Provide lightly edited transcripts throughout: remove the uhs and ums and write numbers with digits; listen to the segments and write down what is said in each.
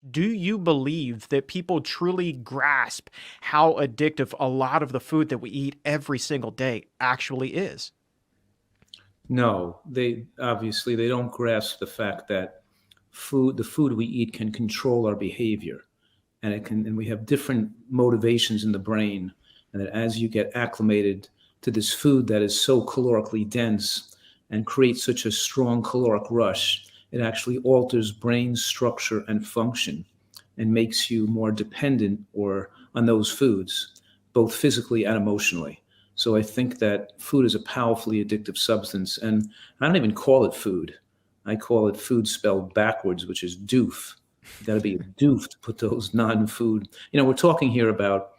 Do you believe that people truly grasp how addictive a lot of the food that we eat every single day actually is? No, they obviously they don't grasp the fact that the food we eat can control our behavior, and and we have different motivations in the brain, and that as you get acclimated to this food that is so calorically dense and creates such a strong caloric rush, it actually alters brain structure and function and makes you more dependent or on those foods, both physically and emotionally. So I think that food is a powerfully addictive substance, and I don't even call it food. I call it food spelled backwards, which is doof. You got to be a doof to put those non-food. We're talking here about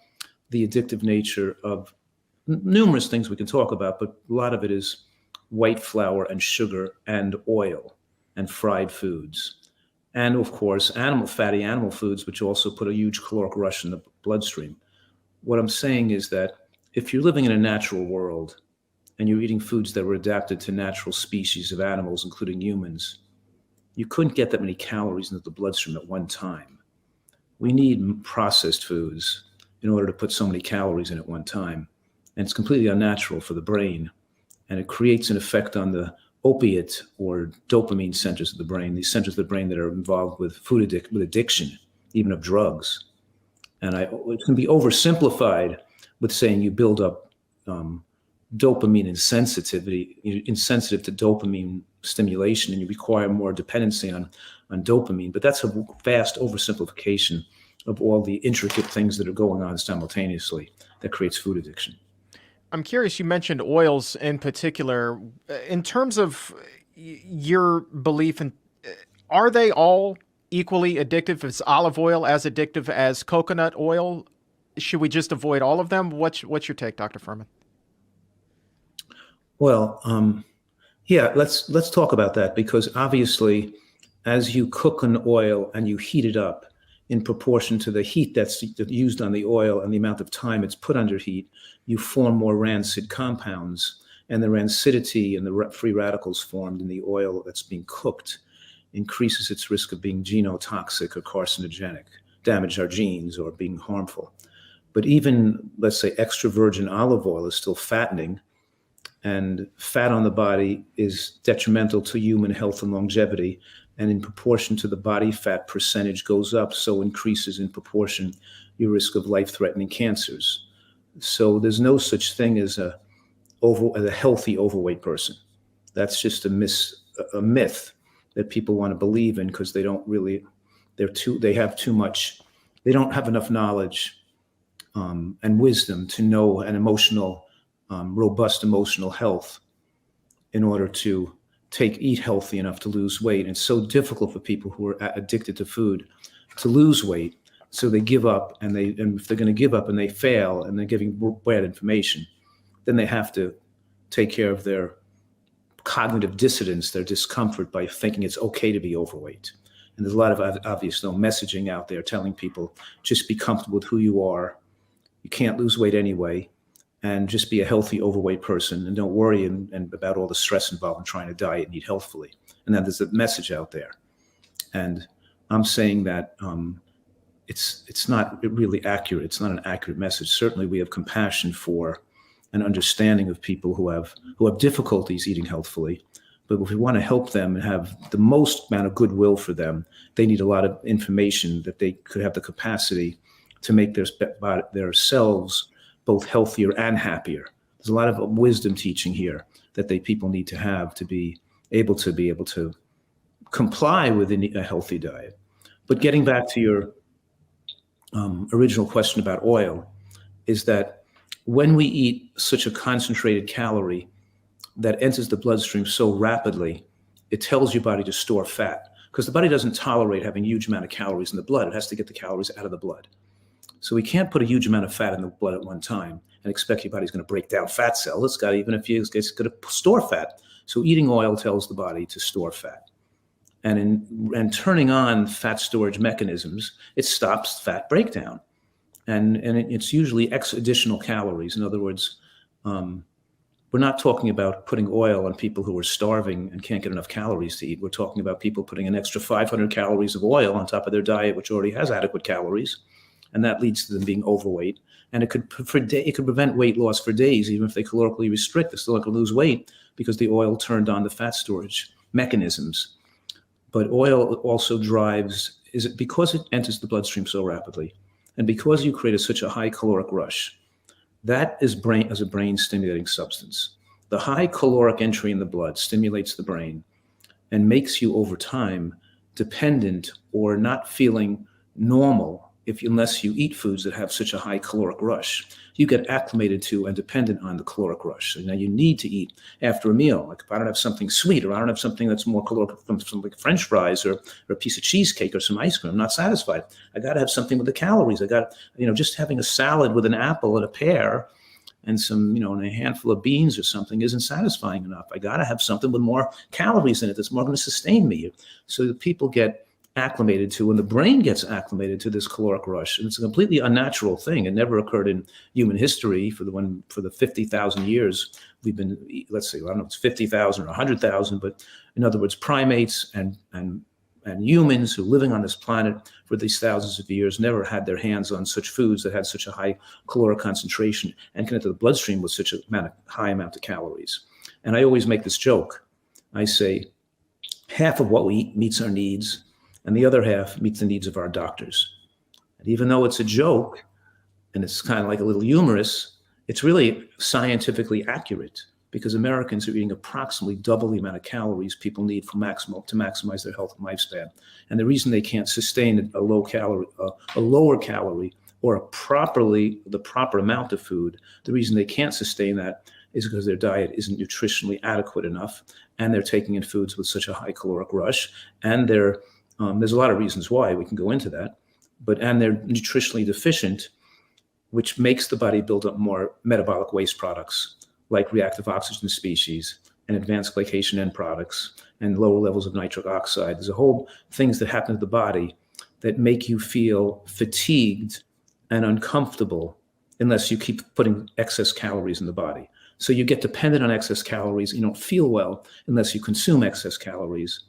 the addictive nature of numerous things we can talk about, but a lot of it is white flour and sugar and oil and fried foods. And of course, fatty animal foods, which also put a huge caloric rush in the bloodstream. What I'm saying is that if you're living in a natural world and you're eating foods that were adapted to natural species of animals, including humans, you couldn't get that many calories into the bloodstream at one time. We need processed foods in order to put so many calories in at one time. And it's completely unnatural for the brain. And it creates an effect on the opiate or dopamine centers of the brain, these centers of the brain that are involved with with addiction, even of drugs. And it can be oversimplified with saying you build up dopamine insensitivity, you're insensitive to dopamine stimulation, and you require more dependency on dopamine. But that's a vast oversimplification of all the intricate things that are going on simultaneously that creates food addiction. I'm curious, you mentioned oils in particular. In terms of your belief in, are they all equally addictive? Is olive oil as addictive as coconut oil? Should we just avoid all of them? What's your take, Dr. Fuhrman? Well, yeah, let's talk about that because obviously, as you cook an oil and you heat it up in proportion to the heat that's used on the oil and the amount of time it's put under heat, you form more rancid compounds, and the rancidity and the free radicals formed in the oil that's being cooked increases its risk of being genotoxic or carcinogenic, damage our genes, or being harmful. But even, let's say, extra virgin olive oil is still fattening, and fat on the body is detrimental to human health and longevity. And in proportion to the body fat percentage goes up, so increases in proportion your risk of life-threatening cancers. So there's no such thing as a healthy overweight person. That's just a myth that people want to believe in because they don't really, they have too much, they don't have enough knowledge and wisdom to know an robust emotional health in order to eat healthy enough to lose weight. And it's so difficult for people who are addicted to food to lose weight. So they give up, and if they're going to give up and they fail and they're giving bad information, then they have to take care of their cognitive dissonance, their discomfort, by thinking it's okay to be overweight. And there's a lot of obvious messaging out there telling people, just be comfortable with who you are. You can't lose weight anyway. And just be a healthy overweight person, and don't worry and about all the stress involved in trying to diet and eat healthfully. And then there's a message out there. And I'm saying that it's not really accurate. It's not an accurate message. Certainly we have compassion for an understanding of people who have difficulties eating healthfully. But if we want to help them and have the most amount of goodwill for them, they need a lot of information that they could have the capacity to make their selves both healthier and happier. There's a lot of wisdom teaching here that people need to have to be able to comply with a healthy diet. But getting back to your original question about oil, is that when we eat such a concentrated calorie that enters the bloodstream so rapidly, it tells your body to store fat, because the body doesn't tolerate having a huge amount of calories in the blood. It has to get the calories out of the blood. So we can't put a huge amount of fat in the blood at one time and expect your body's going to break down fat cells. It's going to store fat. So eating oil tells the body to store fat. And turning on fat storage mechanisms, it stops fat breakdown. And it's usually additional calories. In other words, we're not talking about putting oil on people who are starving and can't get enough calories to eat. We're talking about people putting an extra 500 calories of oil on top of their diet, which already has adequate calories, and that leads to them being overweight. And it could prevent weight loss for days, even if they calorically restrict. They're still not going to lose weight because the oil turned on the fat storage mechanisms. But oil also drives, because it enters the bloodstream so rapidly, and because you created such a high caloric rush, that is brain as a brain stimulating substance. The high caloric entry in the blood stimulates the brain and makes you over time dependent or not feeling normal unless you eat foods that have such a high caloric rush. You get acclimated to and dependent on the caloric rush. So now you need to eat after a meal. Like if I don't have something sweet, or I don't have something that's more caloric, something like French fries or a piece of cheesecake or some ice cream, I'm not satisfied. I got to have something with the calories. I got, just having a salad with an apple and a pear and some, and a handful of beans or something isn't satisfying enough. I got to have something with more calories in it that's more going to sustain me. So that people get acclimated to, and the brain gets acclimated to this caloric rush. And it's a completely unnatural thing. It never occurred in human history for the 50,000 years we've been, let's say, I don't know if it's 50,000 or 100,000, but in other words, primates and humans who are living on this planet for these thousands of years never had their hands on such foods that had such a high caloric concentration and connected to the bloodstream with such a high amount of calories. And I always make this joke. I say, half of what we eat meets our needs, and the other half meets the needs of our doctors. And even though it's a joke, and it's kind of like a little humorous, it's really scientifically accurate, because Americans are eating approximately double the amount of calories people need to maximize their health and lifespan. And the reason they can't sustain a lower calorie, or the proper amount of food, the reason they can't sustain that is because their diet isn't nutritionally adequate enough, and they're taking in foods with such a high caloric rush, and there's a lot of reasons why, we can go into that, and they're nutritionally deficient, which makes the body build up more metabolic waste products like reactive oxygen species and advanced glycation end products and lower levels of nitric oxide. There's a whole things that happen to the body that make you feel fatigued and uncomfortable unless you keep putting excess calories in the body. So you get dependent on excess calories. You don't feel well unless you consume excess calories.